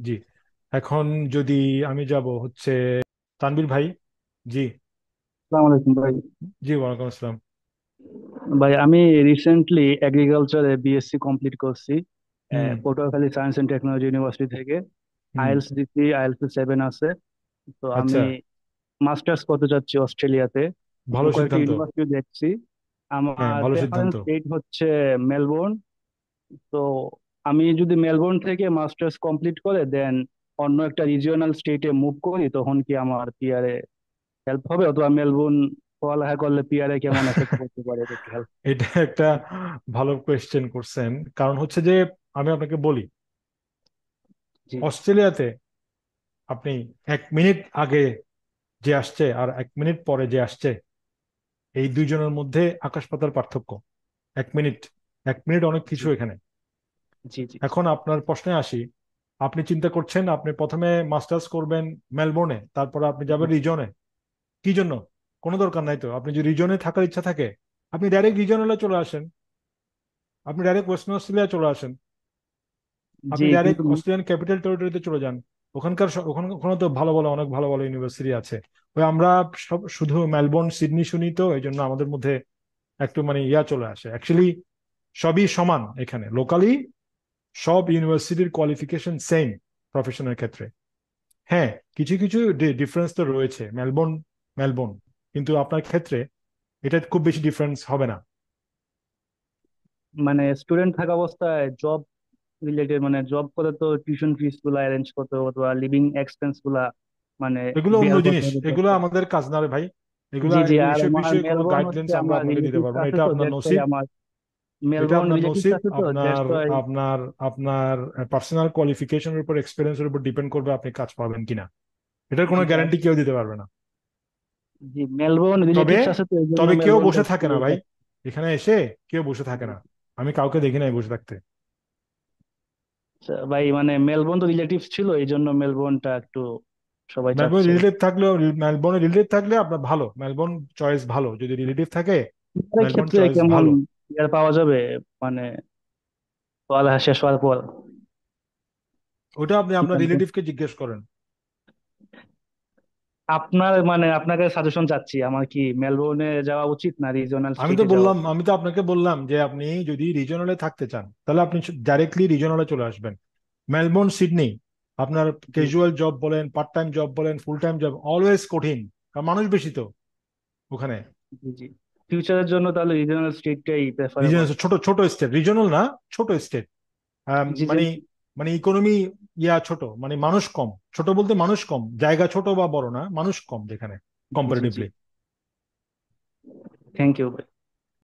জি। এখন যদি আমি যাব হচ্ছে তানভীর ভাই। জি। আসসালামু আলাইকুম ভাই। জি, ওয়ালাইকুম আসসালাম। ভাই আমি রিসেন্টলি এগ্রিকালচারে বিএসসি কমপ্লিট করছি হুম। Patuakhali science and technology university থেকে। হুম। আইএলটিএস দিচ্ছি, আইএলটিএস 7 আছে। তো আচ্ছা। আমি মাস্টার্স করতে চাচ্ছি অস্ট্রেলিয়াতে। ভালো কয়েকটি সিদ্ধান্ত। ইউনিভার্সিটি দেখছি। হ্যাঁ, আমার ভালো প্রেফারেন্স সিদ্ধান্ত। স্টেট হচ্ছে মেলবোর্ন। তো আমি যদি মেলবোর্ন থেকে মাস্টার্স কমপ্লিট করে দেন অন্য একটা রিজিওনাল স্টেটে মুভ করি, তখন কি আমার পিআরএ হেল্প হবে? অথবা মেলবোর্ন পড়ালেখা করলে পিআরএ কেমন এফেক্ট করতে পারে, এটা একটু হেল্প। এটা একটা ভালো কোয়েশ্চেন করছেন। কারণ হচ্ছে যে আমি আপনাকে বলি, জি অস্ট্রেলিয়াতে আপনি 1 মিনিট আগে যে আসছে আর 1 মিনিট পরে যে আসছে, এই দুইজনের মধ্যে আকাশ পাতাল পার্থক্য। 1 মিনিট, 1 মিনিট অনেক জি কিছু এখানে। জি জি এখন আপনার প্রশ্নে আসি। আপনি চিন্তা করছেন আপনি প্রথমে মাস্টার্স করবেন মেলবোর্নে, তারপরে আপনি জি যাবেন রিজনে। কি জন্য? কোনো দরকার নাই তো। আপনি যদি রিজনে থাকার ইচ্ছা থাকে, আপনি ডাইরেক্ট রিজনালে চলে আসেন। আপনি ডাইরেক্ট ওয়েস্টার্ন অস্ট্রেলিয়া চলে আসেন। জি আপনি ডাইরেক্ট কিন্তু অস্ট্রেলিয়ান ক্যাপিটাল টেরিটরিতে চলে যান। ওখানকার ওখানে ওখানে তো ভালো ভালো, অনেক ভালো ভালো ইউনিভার্সিটি আছে। ওই আমরা সব শুধু মেলবোর্ন সিডনি শুনি, তো এই জন্য আমাদের মধ্যে একটু মানে ইয়া চলে আসে। অ্যাকচুয়ালি সবই সমান এখানে লোকালি। সব ইউনিভার্সিটির কোয়ালিফিকেশন সেম প্রফেশনের ক্ষেত্রে। হ্যাঁ, কিছু কিছু ডিফারেন্স তো রয়েছে। মেলবোর্ন মেলবোর্ন, কিন্তু আপনার ক্ষেত্রে এটা খুব বেশি ডিফারেন্স হবে না। মানে স্টুডেন্ট থাকা অবস্থায় জব রিলেটেড, মানে জব করে তো টিউশন ফিস গুলা অ্যারেঞ্জ করতে হবে অথবা লিভিং এক্সপেন্স গুলা মানে এগুলো অন্য বিয়ার করতে জিনিস, হবে এগুলো জবটা। আমাদের কাজ না রে ভাই। এগুলা জি জি, এই আর বিষয়ে আমার বিষয়ে কোনো মেলবোর্ন হচ্ছে গাইডলাইন্স আমরা আমার আপনাকে দিতে রিলেটিভস পারবো না। আছে, এটা তো আপনার দ্যাটস ওয়াই নসিব। আমার এটা মেলবোর্ন আপনার রিলেটিভস নসিব। আছে, তো দ্যাটস আপনার ওয়াই। আপনার আপনার পার্সোনাল কোয়ালিফিকেশনের উপর, এক্সপিরিয়েন্সের উপর ডিপেন্ড করবে আপনি কাজ পাবেন কিনা। এটার কোনো জি জি গ্যারান্টি কেউ দিতে পারবে না। জি, মেলবোর্ন তবে রিলেটিভস আছে, তো এই জন্য তবে কেউ মেলবোর্নটা বসে একটু থাকে না ভাই। এখানে এসে কেউ বসে থাকে না। আমি কাউকে দেখি নাই বসে থাকতে। আচ্ছা, ভাই মানে মেলবোর্ন তো রিলেটিভস ছিল, এই জন্য মেলবোর্নটা একটু সবাই মেলবোর্ন চাচ্ছে। রিলেটিভ থাকলেও, মেলবোর্নে রিলেটিভ থাকলে আপনার ভালো, মেলবোর্ন চয়েস ভালো। যদি রিলেটিভ থাকে, এর মেলবোর্ন ক্ষেত্রে চয়েস কেমন ভালো। ইয়ার পাওয়া যাবে, মানে পড়ালেখা শেষ হওয়ার পর? ওটা আপনি আপনার রিলেটিভকে জিজ্ঞেস করেন। আপনার মানে আপনাকে সাজেশন চাচ্ছি, আমার কি মেলবোর্নে যাওয়া উচিত না রিজিওনাল স্টেটে যাওয়া উচিত? আমি তো আপনাকে বললাম যে আপনি যদি রিজনালে থাকতে চান, তাহলে আপনি ডাইরেক্টলি রিজনালে চলে আসবেন। মেলবোর্ন, সিডনি, আপনার জি ক্যাজুয়াল জব বলেন, পার্ট টাইম জব বলেন, ফুল টাইম জব, অলওয়েজ কঠিন। কারণ মানুষ বেশি তো ওখানে। জি জি, ফিউচারের জন্য তাহলে রিজিওনাল স্টেটটাই রিজন প্রেফারেবল। ছোট ছোট স্টেট, রিজনাল না, ছোট স্টেট। জি জি মানে মানে ইকোনমি ইয়া ছোট, মানে মানুষ কম। ছোট বলতে মানুষ কম, জায়গা ছোট বা বড় না, মানুষ কম যেখানে জি জি জি, কম্পারেটিভলি। Thank you.